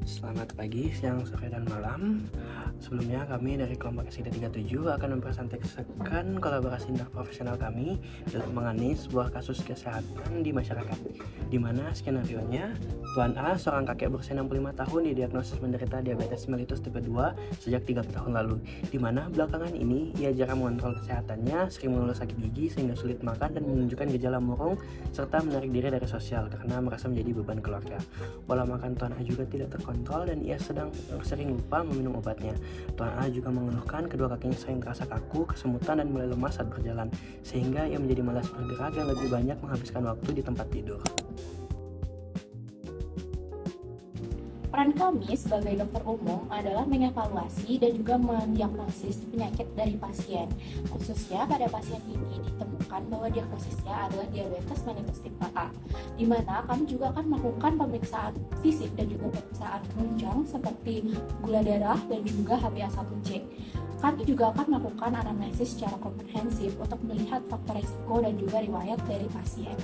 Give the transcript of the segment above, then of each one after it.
Selamat pagi, siang, sore, dan malam. Sebelumnya kami dari kelompok SID 37 akan mempresentasikan kolaborasi interprofesional kami dalam menangani sebuah kasus kesehatan di masyarakat, di mana skenario-nya Tuan A, seorang kakek berusia 65 tahun, didiagnosis menderita diabetes mellitus tipe 2 sejak 3 tahun lalu, di mana belakangan ini ia jarang mengontrol kesehatannya, sering mengeluh sakit gigi sehingga sulit makan dan menunjukkan gejala murung serta menarik diri dari sosial karena merasa menjadi beban keluarga. Pola makan Tuan A juga tidak terkontrol dan ia sering lupa meminum obatnya. Tuan A juga mengeluhkan kedua kakinya sering terasa kaku, kesemutan, dan mulai lemas saat berjalan, sehingga ia menjadi malas bergerak dan lebih banyak menghabiskan waktu di tempat tidur. Peran kami sebagai dokter umum adalah mengevaluasi dan juga mendiagnosis penyakit dari pasien. Khususnya pada pasien ini ditemukan bahwa diagnosisnya adalah diabetes mellitus tipe A, di mana kami juga akan melakukan pemeriksaan fisik dan juga pemeriksaan penunjang seperti gula darah dan juga HbA1c. Kami juga akan melakukan anamnesis secara komprehensif untuk melihat faktor risiko dan juga riwayat dari pasien.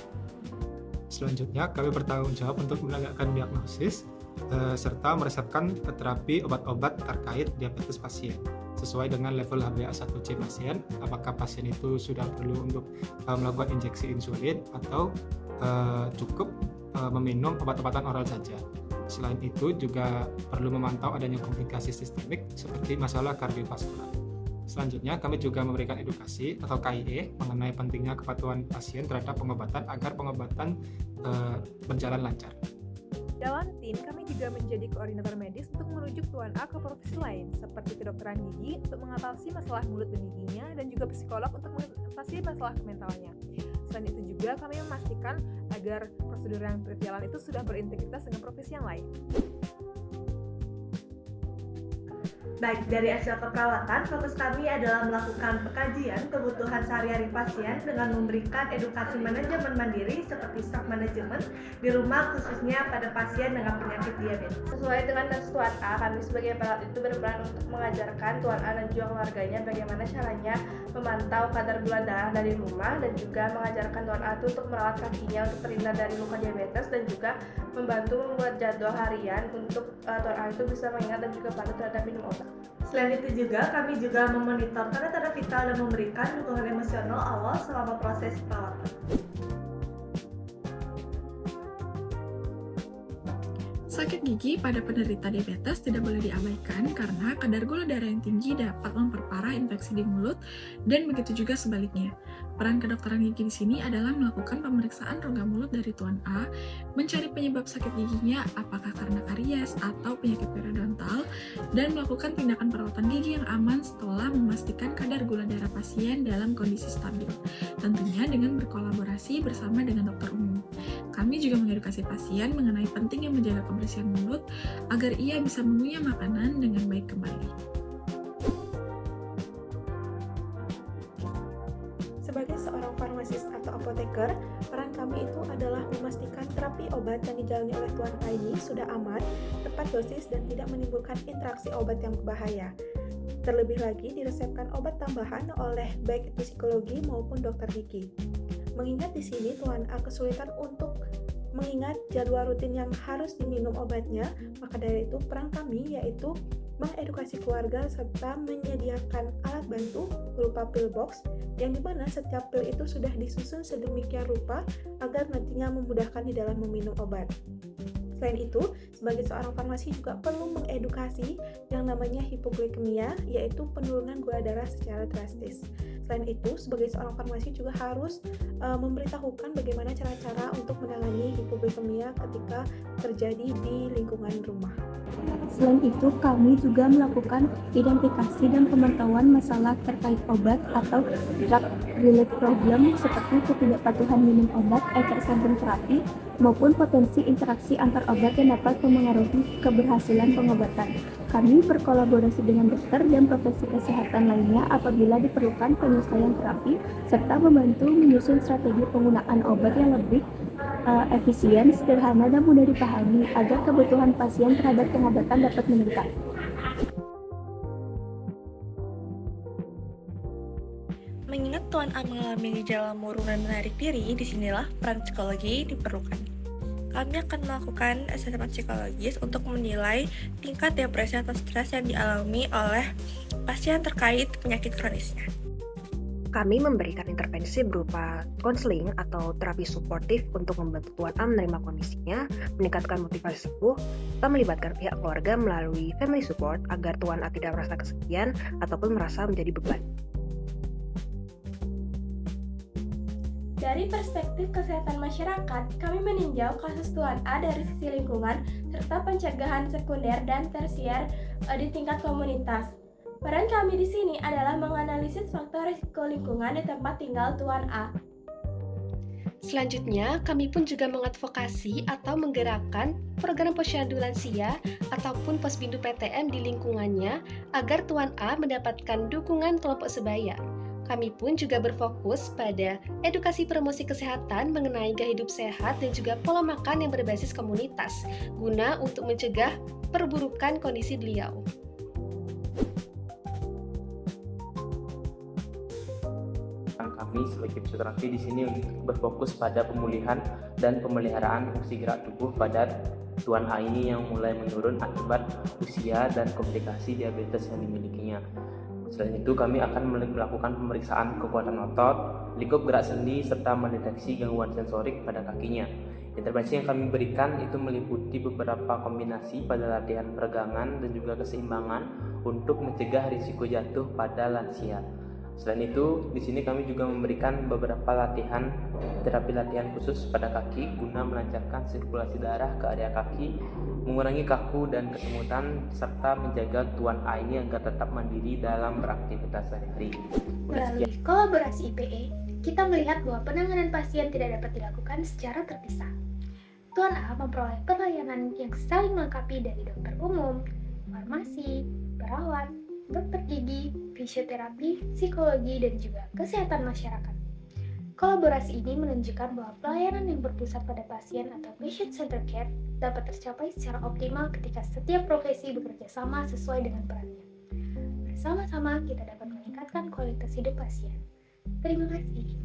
Selanjutnya, kami bertanggung jawab untuk menegakkan diagnosis serta meresepkan terapi obat-obat terkait diabetes pasien sesuai dengan level HbA1c pasien, apakah pasien itu sudah perlu untuk melakukan injeksi insulin atau cukup meminum obat-obatan oral saja. Selain itu juga perlu memantau adanya komplikasi sistemik seperti masalah kardiovaskular. Selanjutnya, kami juga memberikan edukasi atau KIE mengenai pentingnya kepatuhan pasien terhadap pengobatan agar pengobatan berjalan lancar. Dalam tim, kami juga menjadi koordinator medis untuk merujuk Tuan A ke profesi lain, seperti kedokteran gigi untuk mengatasi masalah mulut dan giginya, dan juga psikolog untuk mengatasi masalah mentalnya. Selain itu juga, kami memastikan agar prosedur yang berjalan itu sudah berintegritas dengan profesi yang lain. Baik, dari hasil keperawatan, fokus kami adalah melakukan pengkajian kebutuhan sehari-hari pasien dengan memberikan edukasi manajemen mandiri seperti self management di rumah khususnya pada pasien dengan penyakit diabetes. Sesuai dengan kasus Tuan A, kami sebagai perawat itu berperan untuk mengajarkan Tuan A dan juga keluarganya bagaimana caranya memantau kadar gula darah dari rumah dan juga mengajarkan Tuan A itu untuk merawat kakinya untuk terhindar dari luka diabetes dan juga membantu membuat jadwal harian untuk Tuan A itu bisa mengingat dan juga patuh terhadap minum obat. Selain itu juga, kami juga memonitor tanda-tanda vital dan memberikan dukungan emosional awal selama proses perawatan. Sakit gigi pada penderita diabetes tidak boleh diabaikan karena kadar gula darah yang tinggi dapat memperparah infeksi di mulut dan begitu juga sebaliknya. Peran kedokteran gigi di sini adalah melakukan pemeriksaan rongga mulut dari Tuan A, mencari penyebab sakit giginya apakah karena karies atau penyakit periodontal, dan melakukan tindakan perawatan gigi yang aman setelah memastikan kadar gula darah pasien dalam kondisi stabil, tentunya dengan berkolaborasi bersama dengan dokter umum. Kami juga mengedukasi pasien mengenai pentingnya menjaga kebersihan mulut agar ia bisa mengunyah makanan dengan baik kembali. Sebagai seorang farmasis atau apoteker, peran kami itu adalah memastikan terapi obat yang dijalani oleh Tuan A ini sudah aman, tepat dosis, dan tidak menimbulkan interaksi obat yang berbahaya. Terlebih lagi, diresepkan obat tambahan oleh baik itu psikologi maupun dokter gigi. Mengingat di sini Tuan A kesulitan untuk mengingat jadwal rutin yang harus diminum obatnya, maka dari itu peran kami yaitu mengedukasi keluarga serta menyediakan alat bantu berupa pill box yang dimana setiap pil itu sudah disusun sedemikian rupa agar nantinya memudahkan di dalam meminum obat. Selain itu, sebagai seorang farmasi juga perlu mengedukasi yang namanya hipoglikemia, yaitu penurunan gula darah secara drastis. Selain itu, sebagai seorang farmasi juga harus memberitahukan bagaimana cara-cara untuk menangani hipoglikemia ketika terjadi di lingkungan rumah. Selain itu, kami juga melakukan identifikasi dan pemantauan masalah terkait obat atau drug-related problem seperti ketidakpatuhan minum obat, efek samping terapi, maupun potensi interaksi antar obat yang dapat memengaruhi keberhasilan pengobatan. Kami berkolaborasi dengan dokter dan profesi kesehatan lainnya apabila diperlukan penyesuaian terapi, serta membantu menyusun strategi penggunaan obat yang lebih efisien, sederhana, dan mudah dipahami agar kebutuhan pasien terhadap pengobatan dapat meningkat. Mengingat Tuan A mengalami gejala murung dan menarik diri, disinilah peran psikologi diperlukan. kami akan melakukan asesmen psikologis untuk menilai tingkat depresi atau stres yang dialami oleh pasien terkait penyakit kronisnya. Kami memberikan intervensi berupa konseling atau terapi suportif untuk membantu Tuan A menerima kondisinya, meningkatkan motivasi sembuh, serta melibatkan pihak keluarga melalui family support agar Tuan A tidak merasa kesepian ataupun merasa menjadi beban. Dari perspektif kesehatan masyarakat, kami meninjau kasus Tuan A dari sisi lingkungan serta pencegahan sekunder dan tersier di tingkat komunitas. Peran kami di sini adalah menganalisis faktor risiko lingkungan di tempat tinggal Tuan A. Selanjutnya, kami pun juga mengadvokasi atau menggerakkan program posyandu lansia ataupun posbindu PTM di lingkungannya agar Tuan A mendapatkan dukungan kelompok sebaya. Kami pun juga berfokus pada edukasi promosi kesehatan mengenai gaya hidup sehat dan juga pola makan yang berbasis komunitas, guna untuk mencegah perburukan kondisi beliau. Kami sebagai fisioterapi di sini berfokus pada pemulihan dan pemeliharaan fungsi gerak tubuh pada Tuan A ini yang mulai menurun akibat usia dan komplikasi diabetes yang dimilikinya. Selain itu, kami akan melakukan pemeriksaan kekuatan otot, lingkup gerak sendi, serta mendeteksi gangguan sensorik pada kakinya. Intervensi yang kami berikan itu meliputi beberapa kombinasi pada latihan peregangan dan juga keseimbangan untuk mencegah risiko jatuh pada lansia. Selain itu, di sini kami juga memberikan beberapa terapi latihan khusus pada kaki guna melancarkan sirkulasi darah ke area kaki, mengurangi kaku dan kesemutan, serta menjaga Tuan A ini agar tetap mandiri dalam beraktivitas sehari-hari. Melalui kolaborasi IPE, kita melihat bahwa penanganan pasien tidak dapat dilakukan secara terpisah. Tuan A memperoleh pelayanan yang saling melengkapi dari dokter umum, farmasi, perawat, dokter gigi, fisioterapi, psikologi, dan juga kesehatan masyarakat. Kolaborasi ini menunjukkan bahwa pelayanan yang berpusat pada pasien atau patient-centered care dapat tercapai secara optimal ketika setiap profesi bekerja sama sesuai dengan perannya. Bersama-sama kita dapat meningkatkan kualitas hidup pasien. Terima kasih.